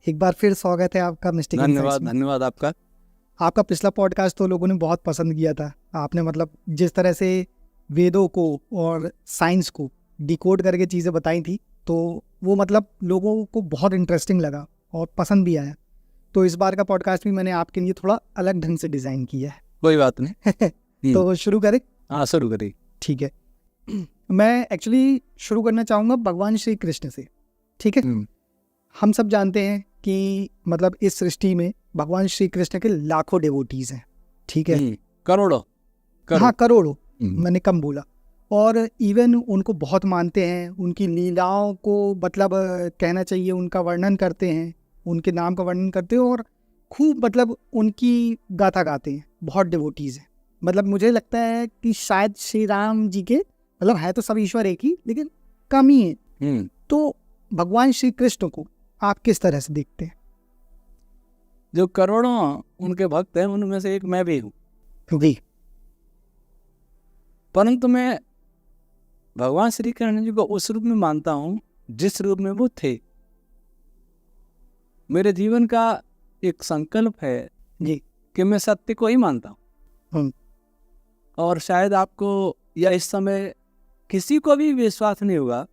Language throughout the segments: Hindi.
एक बार फिर स्वागत है आपका मिस्टिक इनसाइट्स में। धन्यवाद आपका। आपका पिछला पॉडकास्ट तो लोगों ने बहुत पसंद किया था। आपने मतलब जिस तरह से वेदों को और साइंस को डिकोड करके चीज़ें बताई थी, तो वो मतलब लोगों को बहुत इंटरेस्टिंग लगा और पसंद भी आया। तो इस बार का पॉडकास्ट भी मैंने आपके लिए थोड़ा अलग ढंग से डिज़ाइन किया है। कोई बात नहीं। तो शुरू करें? हाँ, शुरू करिए। ठीक है। मैं एक्चुअली शुरू करना चाहूँगा भगवान श्री कृष्ण से। ठीक है। हम सब जानते हैं कि मतलब इस सृष्टि में भगवान श्री कृष्ण के लाखों डिवोटीज हैं। ठीक है। करोड़ों। हाँ, करोड़ों, मैंने कम बोला। और इवन उनको बहुत मानते हैं, उनकी लीलाओं को मतलब कहना चाहिए उनका वर्णन करते हैं, उनके नाम का वर्णन करते हैं और खूब मतलब उनकी गाथा गाते हैं। बहुत डिवोटीज हैं। मतलब मुझे लगता है कि शायद श्री राम जी के मतलब है तो सब ईश्वर एक ही, लेकिन कम ही है। तो भगवान श्री कृष्ण को आप किस तरह से देखते हैं? जो करोड़ों उनके भक्त हैं उनमें से एक मैं भी हूँ जी। परंतु मैं भगवान श्री कृष्ण जी को उस रूप में मानता हूँ जिस रूप में वो थे। मेरे जीवन का एक संकल्प है जी कि मैं सत्य को ही मानता हूँ। और शायद आपको या इस समय किसी को भी विश्वास नहीं होगा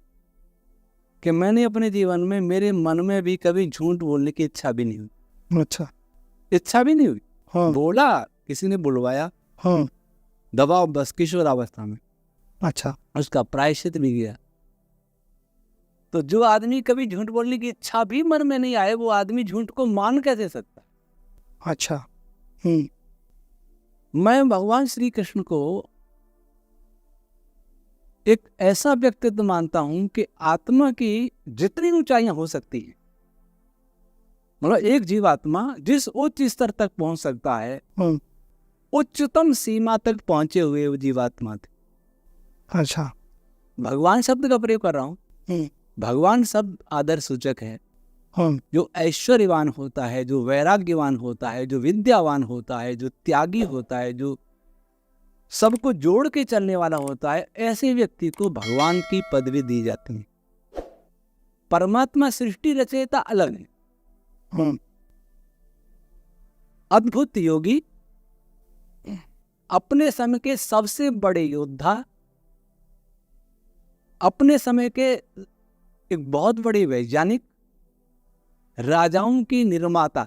कि मैंने अपने जीवन में, मेरे मन में भी कभी झूठ बोलने की इच्छा भी नहीं हुई। अच्छा। इच्छा भी नहीं हुई। हाँ। बोला, किसी ने बुलवाया। हाँ। दबाव बस किशोरावस्था में। अच्छा। उसका प्रायश्चित भी गया। तो जो आदमी कभी झूठ बोलने की इच्छा भी मन में नहीं आए, वो आदमी झूठ को मान कैसे सकता? अच्छा। मैं भगवान श्री कृष्ण को एक ऐसा व्यक्तित्व मानता हूं कि आत्मा की जितनी ऊंचाइयां हो सकती हैं, मतलब एक जीवात्मा जिस उच्च स्तर तक पहुंच सकता है, उच्चतम सीमा तक पहुंचे हुए वो जीवात्मा थे। अच्छा। भगवान शब्द का प्रयोग कर रहा हूं। भगवान शब्द आदर सूचक है। जो ऐश्वर्यवान होता है, जो वैराग्यवान होता है, जो विद्यावान होता है, जो त्यागी होता है, जो सबको जोड़ के चलने वाला होता है, ऐसे व्यक्ति को भगवान की पदवी दी जाती है। परमात्मा सृष्टि रचयिता अलग है। अद्भुत योगी, अपने समय के सबसे बड़े योद्धा, अपने समय के एक बहुत बड़े वैज्ञानिक, राजाओं की निर्माता,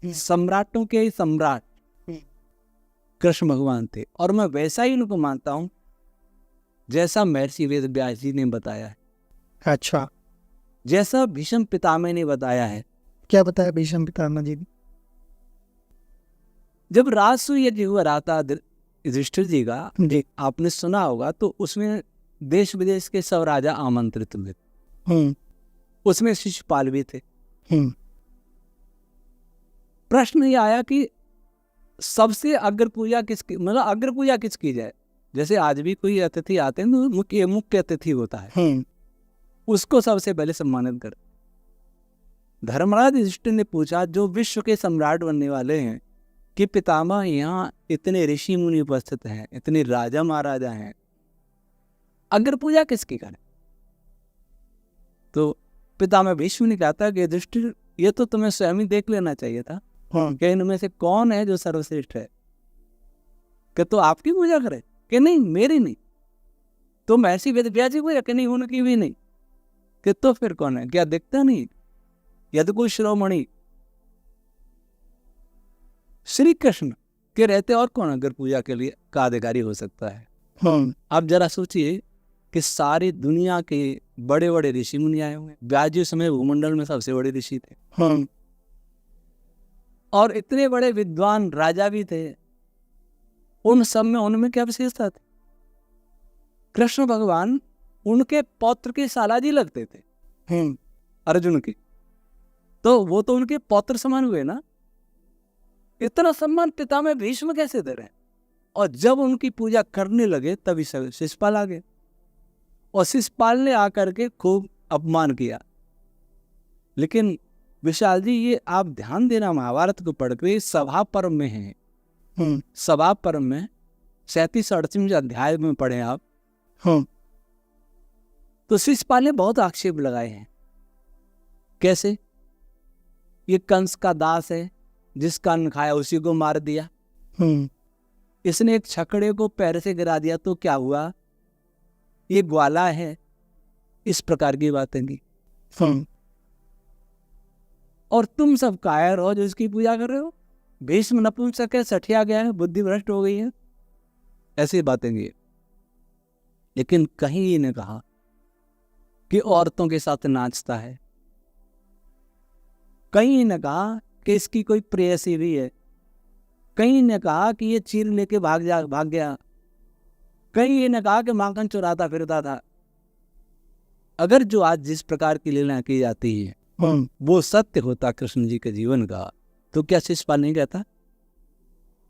सम्राटों के सम्राट कृष्ण भगवान थे। और मैं वैसा ही उनको मानता हूं जैसा महर्षि वेद व्यास जी ने बताया है। अच्छा। जैसा भीष्म पितामह ने बताया है। क्या बताया भीष्म पितामह जी ने? जब राजसूय यज्ञ हुआ रहा था युधिष्ठिर जी का, आपने सुना होगा, तो उसमें देश विदेश के सब राजा आमंत्रित हुए। उसमें शिशुपाल भी थे। प्रश्न ये आया कि सबसे अग्र पूजा किसकी, मतलब अग्र पूजा किसकी जाए? जैसे आज भी कोई अतिथि आते हैं तो मुख्य अतिथि होता है, उसको सबसे पहले सम्मानित कर। धर्मराज युधिष्ठिर ने पूछा, जो विश्व के सम्राट बनने वाले हैं, कि पितामह यहाँ इतने ऋषि मुनि उपस्थित हैं, इतने राजा महाराजा हैं, अग्र पूजा किसकी करें? तो पितामह भीष्म ने कहा था कि युधिष्ठिर, ये तो तुम्हें स्वयं ही देख लेना चाहिए था कि इनमें से कौन है जो सर्वश्रेष्ठ है। कि तो आपकी पूजा करे? कि नहीं, मेरी नहीं। तो महर्षि वेद व्यास जी को नहीं, उनकी भी नहीं। कि तो फिर कौन है? क्या दिखता नहीं? यदि कोई शिरोमणि श्री कृष्ण के रहते और कौन अगर पूजा के लिए का अधिकारी हो सकता है? आप जरा सोचिए कि सारी दुनिया के बड़े बड़े ऋषि मुनि आए हुए। व्यास जी समय भूमंडल में सबसे बड़े ऋषि थे। और इतने बड़े विद्वान राजा भी थे। उन सब में उनमें क्या विशेषता थी? कृष्ण भगवान उनके पौत्र के सालाजी लगते थे, अर्जुन की। तो वो तो उनके पौत्र समान हुए ना। इतना सम्मान पितामह भीष्म कैसे दे रहे हैं? और जब उनकी पूजा करने लगे तभी शिशुपाल आ गए, और शिशुपाल ने आकर के खूब अपमान किया। लेकिन विशाल जी, ये आप ध्यान देना, महाभारत को पढ़ के सभा पर्व में है। सभा पर्व में 37-38 अध्याय में पढ़े आप। तो शिशुपाल ने बहुत आक्षेप लगाए हैं। कैसे? ये कंस का दास है, जिसका अन्न खाया उसी को मार दिया। इसने एक छकड़े को पैर से गिरा दिया तो क्या हुआ, ये ग्वाला है। इस प्रकार की बातें की। और तुम सब कायर हो जो इसकी पूजा कर रहे हो। भीष्म नपुंसक है, सठिया गया है, बुद्धि भ्रष्ट हो गई है, ऐसी बातें की। लेकिन कहीं इन्हें कहा कि औरतों के साथ नाचता है, कहीं ने कहा कि इसकी कोई प्रेयसी भी है, कहीं ने कहा कि ये चीर लेके भाग गया, कहीं ने कहा कि माखन चुराता फिरता था। अगर जो आज जिस प्रकार की लीला की जाती है वो सत्य होता कृष्ण जी के जीवन का, तो क्या शिषपाल नहीं कहता?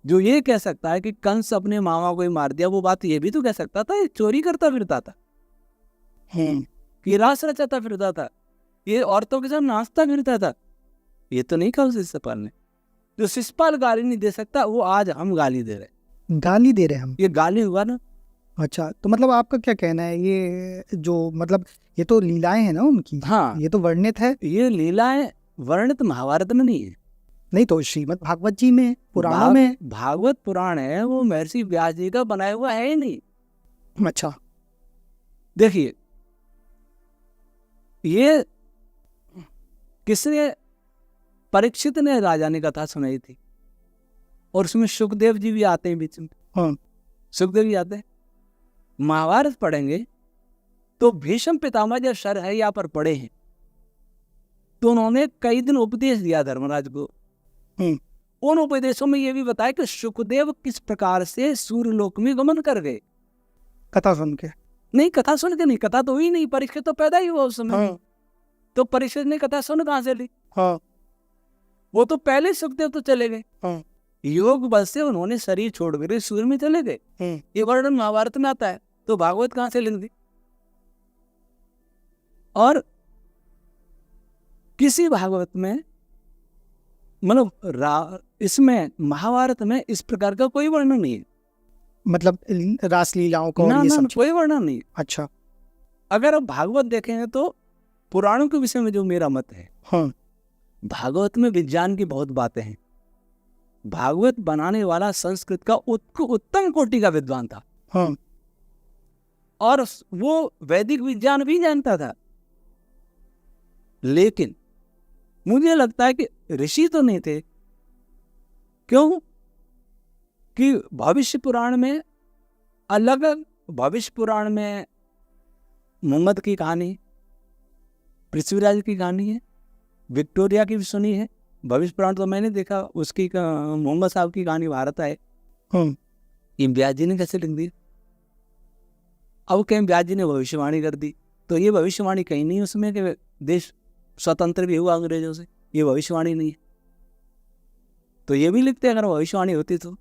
जो ये कह सकता है कि कंस अपने मामा को ही मार दिया, वो बात ये भी तो कह सकता था ये चोरी करता फिरता था, कि रास रचाता फिरता था, ये औरतों के साथ नाचता फिरता था। ये तो नहीं कहा शिषपाल ने। जो शिषपाल गाली नहीं दे सकता, वो आज हम गाली दे रहे हम। ये गाली हुआ ना। अच्छा, तो मतलब आपका क्या कहना है, ये जो मतलब ये तो लीलाएं हैं ना उनकी। हाँ, ये तो वर्णित है। ये लीलाएं वर्णित महाभारत में नहीं है। नहीं तो श्रीमद् भागवत जी में, पुराणों में। भागवत पुराण है, वो महर्षि व्यास जी का बनाया हुआ है ही नहीं। अच्छा, देखिए, ये किसने, परीक्षित ने राजा ने कथा सुनाई थी, और उसमें सुखदेव जी भी आते हैं बीच में। सुखदेव जी आते हैं। महाभारत पढ़ेंगे तो भीष्म पितामह जब सरहैया पर पड़े हैं, तो उन्होंने कई दिन उपदेश दिया धर्मराज को। उन उपदेशों में ये भी बताया कि सुखदेव किस प्रकार से सूर्यलोक में गमन कर गए। कथा सुन के नहीं, कथा सुन के नहीं, कथा तो हुई नहीं, परीक्षित तो पैदा ही हुआ उस समय। तो परीक्षित ने कथा सुन कहां से ली? वो तो पहले सुखदेव तो चले गए। योग बल से उन्होंने शरीर छोड़ कर सूर्य में चले गए। ये वर्णन महाभारत में आता है, तो भागवत कहां से लिख दी? और किसी भागवत में, मतलब इसमें महाभारत में इस प्रकार का कोई वर्णन नहीं है। मतलब रास लीलाओं का ना, कोई वर्णन नहीं। अच्छा, अगर आप भागवत देखेंगे तो पुराणों के विषय में जो मेरा मत है, भागवत में विज्ञान की बहुत बातें हैं। भागवत बनाने वाला संस्कृत का उत्तम कोटि का विद्वान था। और वो वैदिक विज्ञान भी जानता था। लेकिन मुझे लगता है कि ऋषि तो नहीं थे। क्यों? कि भविष्य पुराण में अलग, भविष्य पुराण में मोहम्मद की कहानी, पृथ्वीराज की कहानी है, विक्टोरिया की भी सुनी है। भविष्य पुराण तो मैंने देखा, उसकी मोहम्मद साहब की कहानी भारत है। ये व्यास जी ने कैसे लिख दी? अब कहीं व्यास जी ने भविष्यवाणी कर दी, तो ये भविष्यवाणी कहीं नहीं उसमें कि देश स्वतंत्र भी हुआ अंग्रेजों से, ये भविष्यवाणी नहीं है। तो ये भी लिखते अगर भविष्यवाणी होती तो।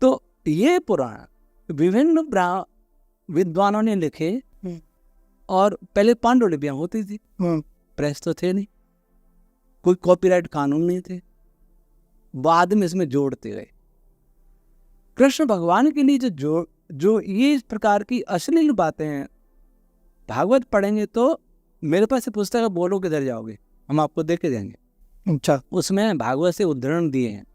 तो ये पुराण विभिन्न विद्वानों ने लिखे, और पहले पांडुलिपियां होती थी, प्रेस तो थे नहीं, कोई कॉपीराइट कानून नहीं थे, बाद में इसमें जोड़ते गए। कृष्ण भगवान के लिए जो ये इस प्रकार की अश्लील बातें हैं, भागवत पढ़ेंगे तो मेरे पास से पुस्तक है, बोलो किधर जाओगे, हम आपको दे के देंगे। अच्छा, उसमें भागवत से उद्धरण दिए हैं।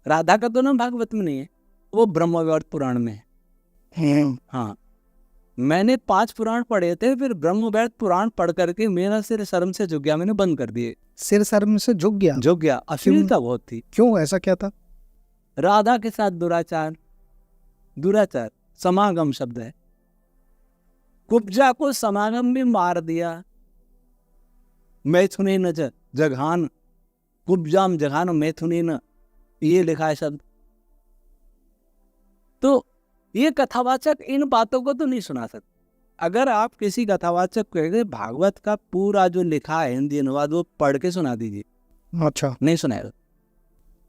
राधा का तो नाम भागवत में नहीं है, वो ब्रह्मवैवर्त पुराण में है। हाँ, मैंने 5 पुराण पढ़े थे, फिर ब्रह्मवैवर्त पुराण पढ़ करके मेरा सिर शर्म से झुक गया, मैंने बंद कर दिए। सिर शर्म से झुक गया? अश्लीलता बहुत थी। क्यों, ऐसा क्या था? राधा के साथ दुराचार समागम शब्द है। कुब्जा को समागम में मार दिया। मैथुने न जघान, कुब्जाम जघान मैथुने न, ये लिखा है शब्द। तो ये कथावाचक इन बातों को तो नहीं सुना सकते। अगर आप किसी कथावाचक को भागवत का पूरा जो लिखा है हिंदी अनुवाद वो पढ़ के सुना दीजिए। अच्छा, नहीं सुनाएगा।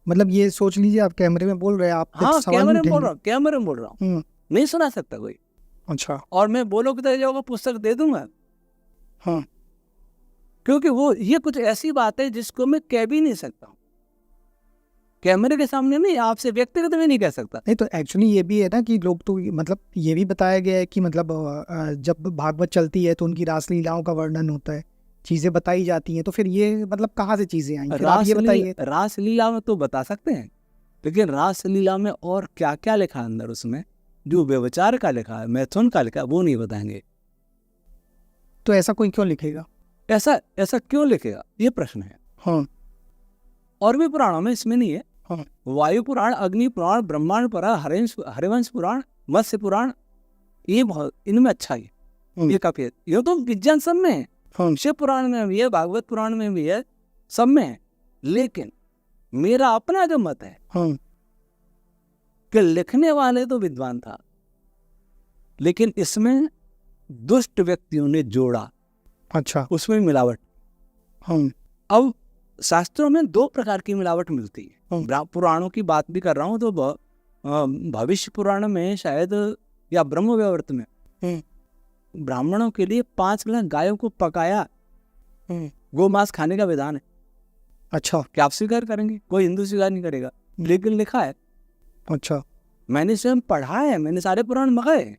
मतलब ये सोच लीजिए आप कैमरे में बोल रहे हैं, आप हाँ कैमरे में बोल रहा हूँ, नहीं सुना सकता कोई। अच्छा, और मैं बोलो कि जाओगा पुस्तक दे दूंगा। हाँ, क्योंकि वो ये कुछ ऐसी बात है जिसको मैं कह भी नहीं सकता हूँ कैमरे के सामने, नहीं आपसे व्यक्तिगत में नहीं कह सकता। नहीं तो एक्चुअली ये भी है ना कि लोग तो मतलब ये भी बताया गया है कि मतलब जब भागवत चलती है तो उनकी रासलीलाओं का वर्णन होता है, चीजें बताई जाती हैं, तो फिर ये मतलब कहाँ से चीजें आई? फिर आप ये बताइए। रासलीला में तो बता सकते हैं, लेकिन रासलीला में और क्या क्या लिखा है अंदर, उसमें जो व्यभिचार का लिखा है, मैथुन का लिखा है, वो नहीं बताएंगे। तो ऐसा कोई क्यों लिखेगा? ऐसा क्यों लिखेगा, ये प्रश्न है। हाँ और भी पुराणों में इसमें नहीं है। हाँ वायु पुराण, अग्नि पुराण, ब्रह्मांड पुराण, हरिवंश पुराण, मत्स्य पुराण, ये बहुत, इनमें अच्छा है, ये काफी है। ये तो विज्ञान सब में है, हाँ शिव पुराण में भी है, भागवत पुराण में भी है, सब में है। लेकिन मेरा अपना जो मत है हाँ कि लिखने वाले तो विद्वान था, लेकिन इसमें दुष्ट व्यक्तियों ने जोड़ा, अच्छा उसमें मिलावट। हाँ अब शास्त्रों में दो प्रकार की मिलावट मिलती है। पुराणों की बात भी कर रहा हूँ, तो भविष्य पुराण में शायद, या ब्रह्म वैवर्त में, ब्राह्मणों के लिए 5 लाख गायों को पकाया, गोमांस खाने का विधान है। अच्छा, क्या आप स्वीकार करेंगे? कोई हिंदू स्वीकार नहीं करेगा, लेकिन लिखा है। अच्छा, मैंने स्वयं पढ़ा है, मैंने सारे पुराण मंगाए।